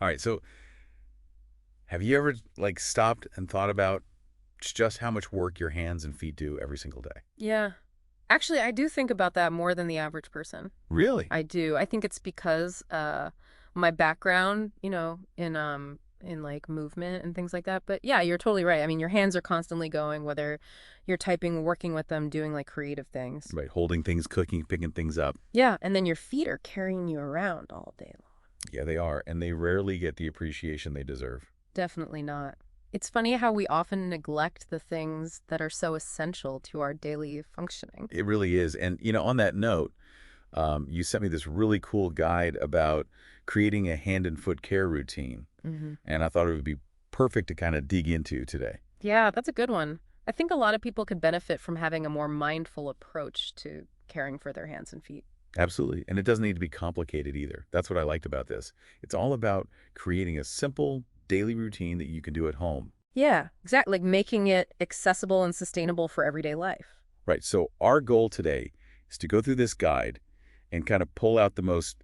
All right, so have you ever stopped and thought about just how much work your hands and feet do every single day? Yeah. Actually, I do think about that more than the average person. Really? I do. I think it's because my background, in like movement and things like that. But yeah, you're totally right. I mean, your hands are constantly going, whether you're typing, working with them, doing like creative things. Right, holding things, cooking, picking things up. Yeah, and then your feet are carrying you around all day long. Yeah, they are, and they rarely get the appreciation they deserve. Definitely not. It's funny how we often neglect the things that are so essential to our daily functioning. It really is. And, on that note, you sent me this really cool guide about creating a hand and foot care routine, Hmm. and I thought it would be perfect to kind of dig into today. Yeah, that's a good one. I think a lot of people could benefit from having a more mindful approach to caring for their hands and feet. Absolutely. And it doesn't need to be complicated either. That's what I liked about this. It's all about creating a simple daily routine that you can do at home. Yeah, exactly. Like making it accessible and sustainable for everyday life. Right. So our goal today is to go through this guide and kind of pull out the most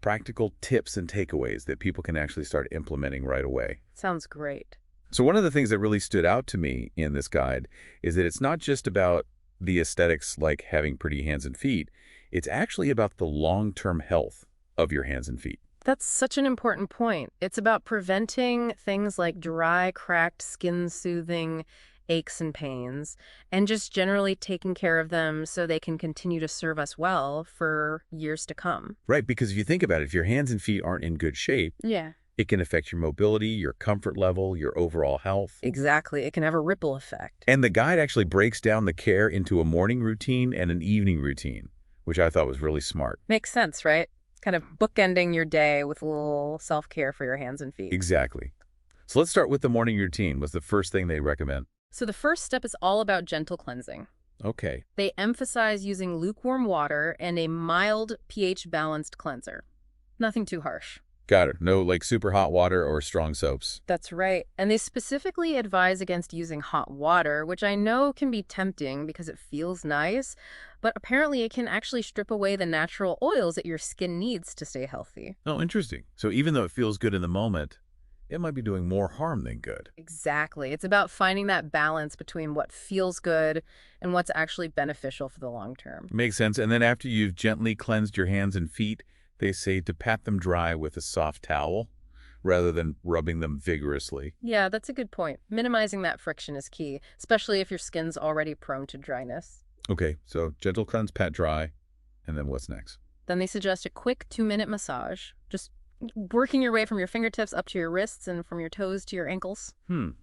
practical tips and takeaways that people can actually start implementing right away. Sounds great. So one of the things that really stood out to me in this guide is that it's not just about the aesthetics like having pretty hands and feet. It's actually about the long-term health of your hands and feet. That's such an important point. It's about preventing things like dry, cracked, skin-soothing aches and pains, and just generally taking care of them so they can continue to serve us well for years to come. Right, because if you think about it, if your hands and feet aren't in good shape, Yeah. it can affect your mobility, your comfort level, your overall health. Exactly. It can have a ripple effect. And the guide actually breaks down the care into a morning routine and an evening routine, which I thought was really smart. Makes sense, right? Kind of bookending your day with a little self-care for your hands and feet. Exactly. So let's start with the morning routine, was the first thing they recommend. So the first step is all about gentle cleansing. Okay. They emphasize using lukewarm water and a mild pH balanced cleanser. Nothing too harsh. Got it. No super hot water or strong soaps. That's right. And they specifically advise against using hot water, which I know can be tempting because it feels nice, but apparently it can actually strip away the natural oils that your skin needs to stay healthy. Oh, interesting. So even though it feels good in the moment, it might be doing more harm than good. Exactly. It's about finding that balance between what feels good and what's actually beneficial for the long term. Makes sense. And then after you've gently cleansed your hands and feet, they say to pat them dry with a soft towel rather than rubbing them vigorously. Yeah, that's a good point. Minimizing that friction is key, especially if your skin's already prone to dryness. Okay, so gentle cleanse, pat dry, and then what's next? Then they suggest a quick 2-minute massage, just working your way from your fingertips up to your wrists and from your toes to your ankles. 2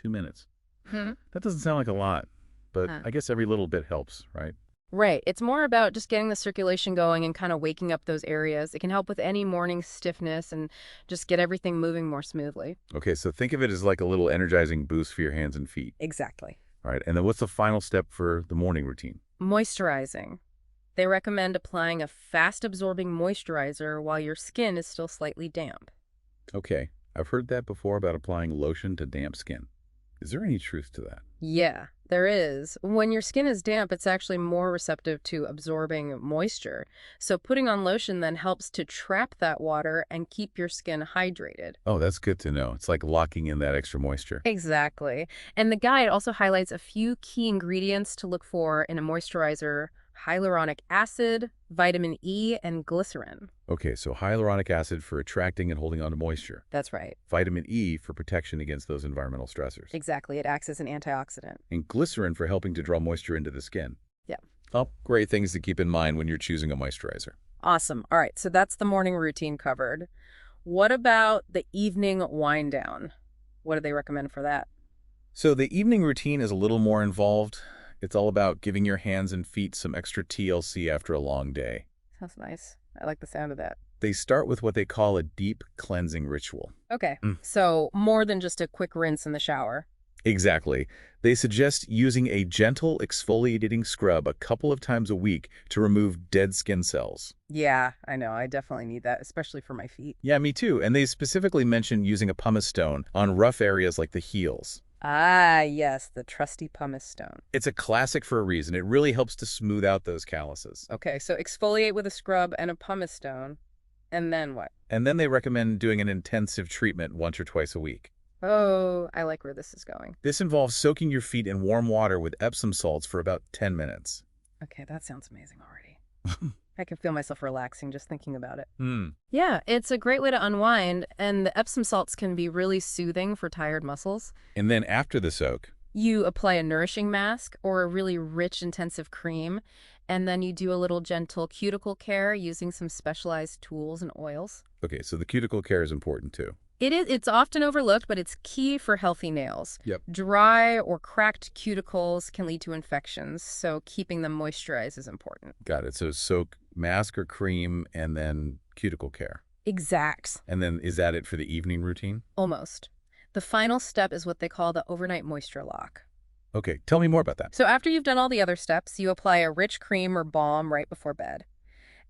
minutes. Hmm. That doesn't sound like a lot, but Uh, I guess every little bit helps, right? right. It's more about just getting the circulation going and kind of waking up those areas. It can help with any morning stiffness and just get everything moving more smoothly. Okay, so think of it as like a little energizing boost for your hands and feet. Exactly. All right, and then what's the final step for the morning routine? Moisturizing. They recommend applying a fast absorbing moisturizer while your skin is still slightly damp. Okay, I've heard that before about applying lotion to damp skin. Is there any truth to that? Yeah, there is. When your skin is damp, it's actually more receptive to absorbing moisture. So putting on lotion then helps to trap that water and keep your skin hydrated. Oh, that's good to know. It's like locking in that extra moisture. Exactly. And the guide also highlights a few key ingredients to look for in a moisturizer: hyaluronic acid, vitamin E, and glycerin. Okay, so hyaluronic acid for attracting and holding on to moisture. That's right. Vitamin E for protection against those environmental stressors. Exactly. It acts as an antioxidant. And glycerin for helping to draw moisture into the skin. Yeah. Oh, great things to keep in mind when you're choosing a moisturizer. Awesome. All right. So that's the morning routine covered. What about the evening wind down? What do they recommend for that? So the evening routine is a little more involved. It's all about giving your hands and feet some extra TLC after a long day. Sounds nice. I like the sound of that. They start with what they call a deep cleansing ritual. Okay. Mm. So more than just a quick rinse in the shower. Exactly. They suggest using a gentle exfoliating scrub a couple of times a week to remove dead skin cells. Yeah, I know. I definitely need that, especially for my feet. Yeah, me too. And they specifically mention using a pumice stone on rough areas like the heels. Ah, yes, the trusty pumice stone. It's a classic for a reason. It really helps to smooth out those calluses. Okay, so exfoliate with a scrub and a pumice stone. And then what? And then they recommend doing an intensive treatment once or twice a week. Oh, I like where this is going. This involves soaking your feet in warm water with Epsom salts for about 10 minutes. Okay, that sounds amazing already. I can feel myself relaxing just thinking about it. Hmm. Yeah, it's a great way to unwind, and the Epsom salts can be really soothing for tired muscles. And then after the soak, You apply a nourishing mask or a really rich, intensive cream, and then you do a little gentle cuticle care using some specialized tools and oils. okay, so the cuticle care is important too. It's often overlooked, but it's key for healthy nails. Yep. Dry or cracked cuticles can lead to infections, so keeping them moisturized is important. Got it. So soak, mask or cream, and then cuticle care. Exact. And then is that it for the evening routine? Almost. The final step is what they call the overnight moisture lock. Okay, tell me more about that. So after you've done all the other steps, you apply a rich cream or balm right before bed.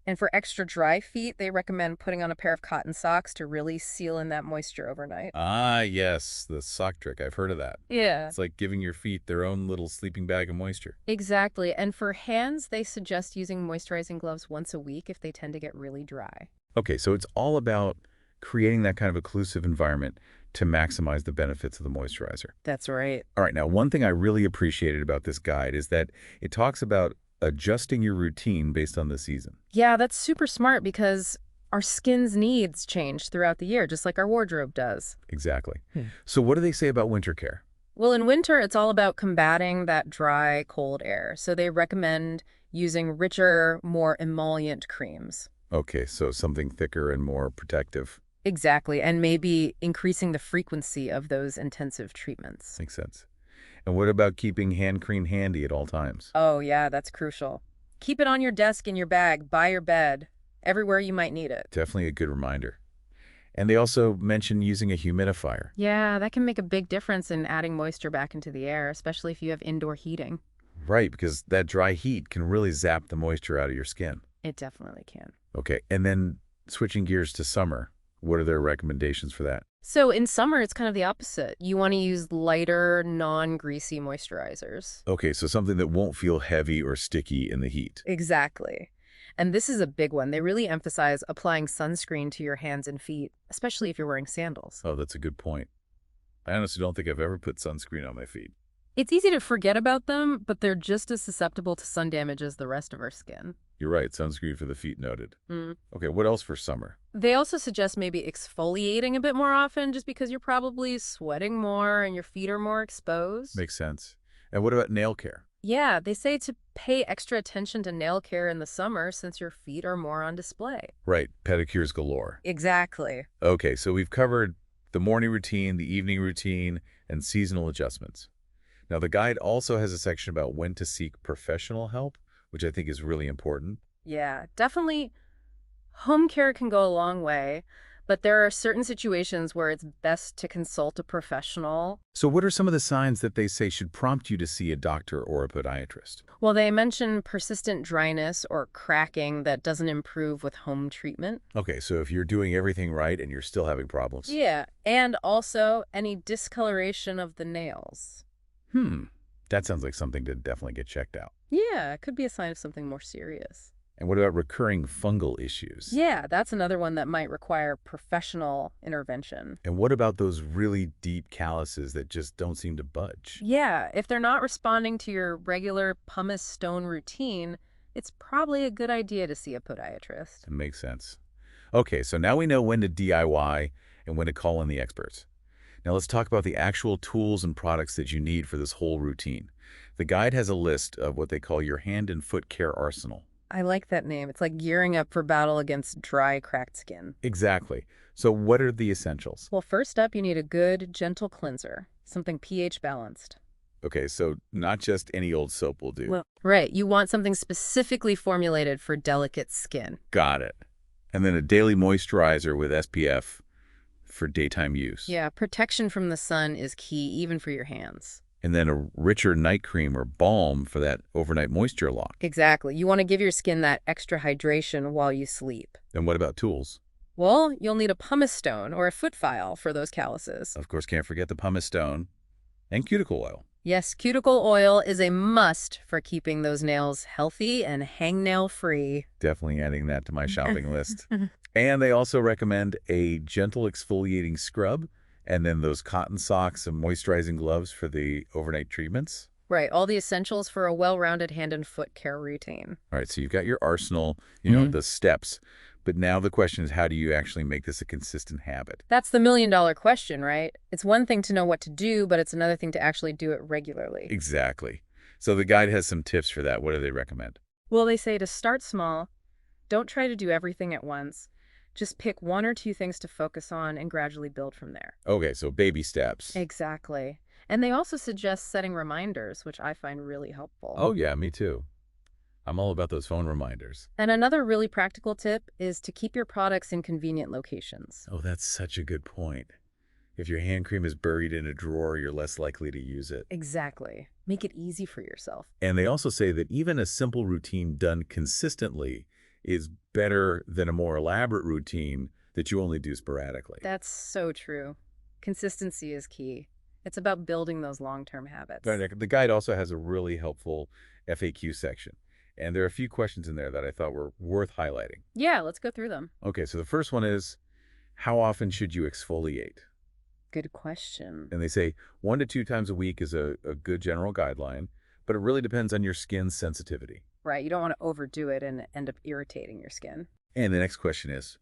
And for extra dry feet, they recommend putting on a pair of cotton socks to really seal in that moisture overnight. Ah, yes, the sock trick. I've heard of that. Yeah. It's like giving your feet their own little sleeping bag of moisture. Exactly. And for hands, they suggest using moisturizing gloves once a week if they tend to get really dry. Okay, so it's all about creating that kind of occlusive environment to maximize the benefits of the moisturizer. That's right. All right, now one thing I really appreciated about this guide is that it talks about adjusting your routine based on the season. Yeah, that's super smart because our skin's needs change throughout the year, just like our wardrobe does. Exactly. So what do they say about winter care? Well, in winter, it's all about combating that dry, cold air. So they recommend using richer, more emollient creams. Okay, so something thicker and more protective. Exactly, and maybe increasing the frequency of those intensive treatments. Makes sense. And what about keeping hand cream handy at all times? Oh, yeah, that's crucial. Keep it on your desk, in your bag, by your bed, everywhere you might need it. Definitely a good reminder. And they also mention using a humidifier. Yeah, that can make a big difference in adding moisture back into the air, especially if you have indoor heating. Right, because that dry heat can really zap the moisture out of your skin. It definitely can. Okay, and then switching gears to summer, what are their recommendations for that? So in summer, it's kind of the opposite. You want to use lighter, non-greasy moisturizers. Okay, so something that won't feel heavy or sticky in the heat. Exactly. And this is a big one. They really emphasize applying sunscreen to your hands and feet, especially if you're wearing sandals. Oh, that's a good point. I honestly don't think I've ever put sunscreen on my feet. It's easy to forget about them, but they're just as susceptible to sun damage as the rest of our skin. You're right, sunscreen for the feet noted. Mm. Okay, what else for summer? They also suggest maybe exfoliating a bit more often just because you're probably sweating more and your feet are more exposed. Makes sense. And what about nail care? Yeah, they say to pay extra attention to nail care in the summer since your feet are more on display. Right, pedicures galore. Exactly. Okay, so we've covered the morning routine, the evening routine, and seasonal adjustments. Now, the guide also has a section about when to seek professional help, which I think is really important. Yeah, definitely home care can go a long way, but there are certain situations where it's best to consult a professional. So what are some of the signs that they say should prompt you to see a doctor or a podiatrist? Well, they mention persistent dryness or cracking that doesn't improve with home treatment. Okay, so if you're doing everything right and you're still having problems. Yeah, and also any discoloration of the nails. That sounds like something to definitely get checked out. Yeah, it could be a sign of something more serious. And what about recurring fungal issues? Yeah, that's another one that might require professional intervention. And what about those really deep calluses that just don't seem to budge? Yeah, if they're not responding to your regular pumice stone routine, it's probably a good idea to see a podiatrist. That makes sense. Okay, so now we know when to DIY and when to call in the experts. Now let's talk about the actual tools and products that you need for this whole routine. The guide has a list of what they call your hand and foot care arsenal. I like that name. It's like gearing up for battle against dry, cracked skin. Exactly. So what are the essentials? Well, first up, you need a good, gentle cleanser, something pH balanced. Okay, so not just any old soap will do. Well, right. You want something specifically formulated for delicate skin. Got it. And then a daily moisturizer with SPF for daytime use. Yeah, protection from the sun is key, even for your hands. And then a richer night cream or balm for that overnight moisture lock. Exactly. You want to give your skin that extra hydration while you sleep. And what about tools? Well, you'll need a pumice stone or a foot file for those calluses. Of course, can't forget the pumice stone and cuticle oil. Yes, cuticle oil is a must for keeping those nails healthy and hangnail free. Definitely adding that to my shopping list. And they also recommend a gentle exfoliating scrub and then those cotton socks and moisturizing gloves for the overnight treatments. Right, all the essentials for a well-rounded hand and foot care routine. All right, so you've got your arsenal, Hmm. the steps. But now the question is, how do you actually make this a consistent habit? That's the million-dollar question, right? It's one thing to know what to do, but it's another thing to actually do it regularly. Exactly. So the guide has some tips for that. What do they recommend? Well, they say to start small, don't try to do everything at once. Just pick one or two things to focus on and gradually build from there. Okay, so baby steps. Exactly. And they also suggest setting reminders, which I find really helpful. Oh, yeah, me too. I'm all about those phone reminders. And another really practical tip is to keep your products in convenient locations. Oh, that's such a good point. If your hand cream is buried in a drawer, you're less likely to use it. Exactly. Make it easy for yourself. And they also say that even a simple routine done consistently is better than a more elaborate routine that you only do sporadically. That's so true. Consistency is key. It's about building those long-term habits. The guide also has a really helpful FAQ section. And there are a few questions in there that I thought were worth highlighting. Yeah, let's go through them. Okay, so the first one is, how often should you exfoliate? Good question. And they say 1 to 2 times a week is a good general guideline, but it really depends on your skin's sensitivity. Right, you don't want to overdo it and end up irritating your skin. And the next question is,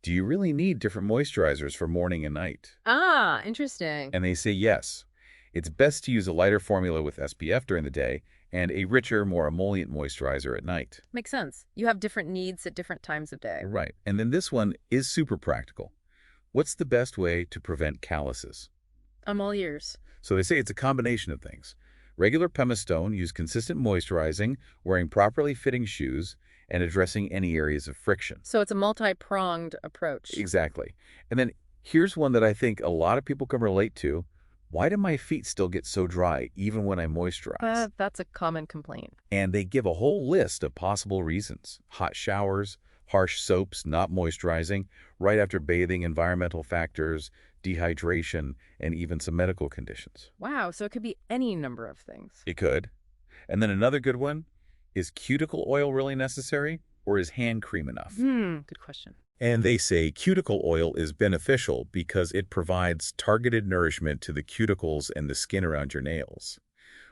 do you really need different moisturizers for morning and night? Ah, interesting. And they say yes. It's best to use a lighter formula with SPF during the day and a richer, more emollient moisturizer at night. Makes sense. You have different needs at different times of day. Right. And then this one is super practical. What's the best way to prevent calluses? I'm all ears. So they say it's a combination of things. Regular pumice stone, use consistent moisturizing, wearing properly fitting shoes, and addressing any areas of friction. So it's a multi-pronged approach. Exactly. And then here's one that I think a lot of people can relate to. Why do my feet still get so dry even when I moisturize? That's a common complaint. And they give a whole list of possible reasons. Hot showers, harsh soaps, not moisturizing, right after bathing, environmental factors, dehydration, and even some medical conditions. Wow, so it could be any number of things. It could. And then another good one, is cuticle oil really necessary, or is hand cream enough? Good question. And they say cuticle oil is beneficial because it provides targeted nourishment to the cuticles and the skin around your nails,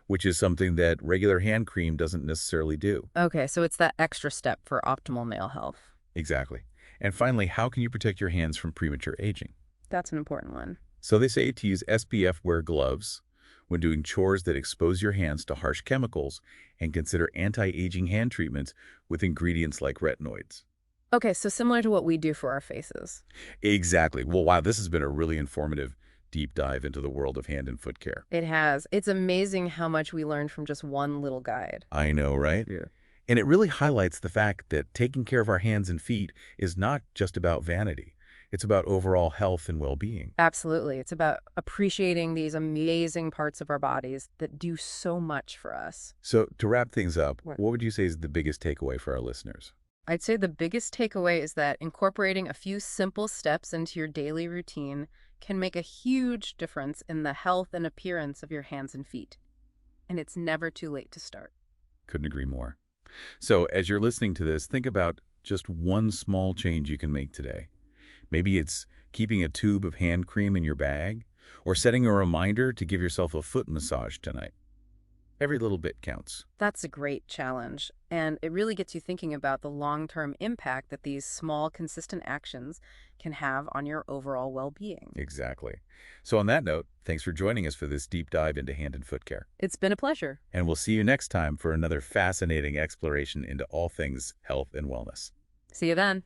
which is something that regular hand cream doesn't necessarily do. Okay, so it's that extra step for optimal nail health. Exactly. And finally, how can you protect your hands from premature aging? That's an important one. So they say to use SPF wear gloves when doing chores that expose your hands to harsh chemicals, and consider anti-aging hand treatments with ingredients like retinoids. Okay, so similar to what we do for our faces. Exactly. Well, wow, this has been a really informative deep dive into the world of hand and foot care. It has. It's amazing how much we learned from just one little guide. I know, right? Yeah. And it really highlights the fact that taking care of our hands and feet is not just about vanity. It's about overall health and well-being. Absolutely. It's about appreciating these amazing parts of our bodies that do so much for us. So to wrap things up, Right. what would you say is the biggest takeaway for our listeners? I'd say the biggest takeaway is that incorporating a few simple steps into your daily routine can make a huge difference in the health and appearance of your hands and feet. And it's never too late to start. Couldn't agree more. So as you're listening to this, think about just one small change you can make today. Maybe it's keeping a tube of hand cream in your bag, or setting a reminder to give yourself a foot massage tonight. Every little bit counts. That's a great challenge, and it really gets you thinking about the long-term impact that these small, consistent actions can have on your overall well-being. Exactly. So on that note, thanks for joining us for this deep dive into hand and foot care. It's been a pleasure. And we'll see you next time for another fascinating exploration into all things health and wellness. See you then.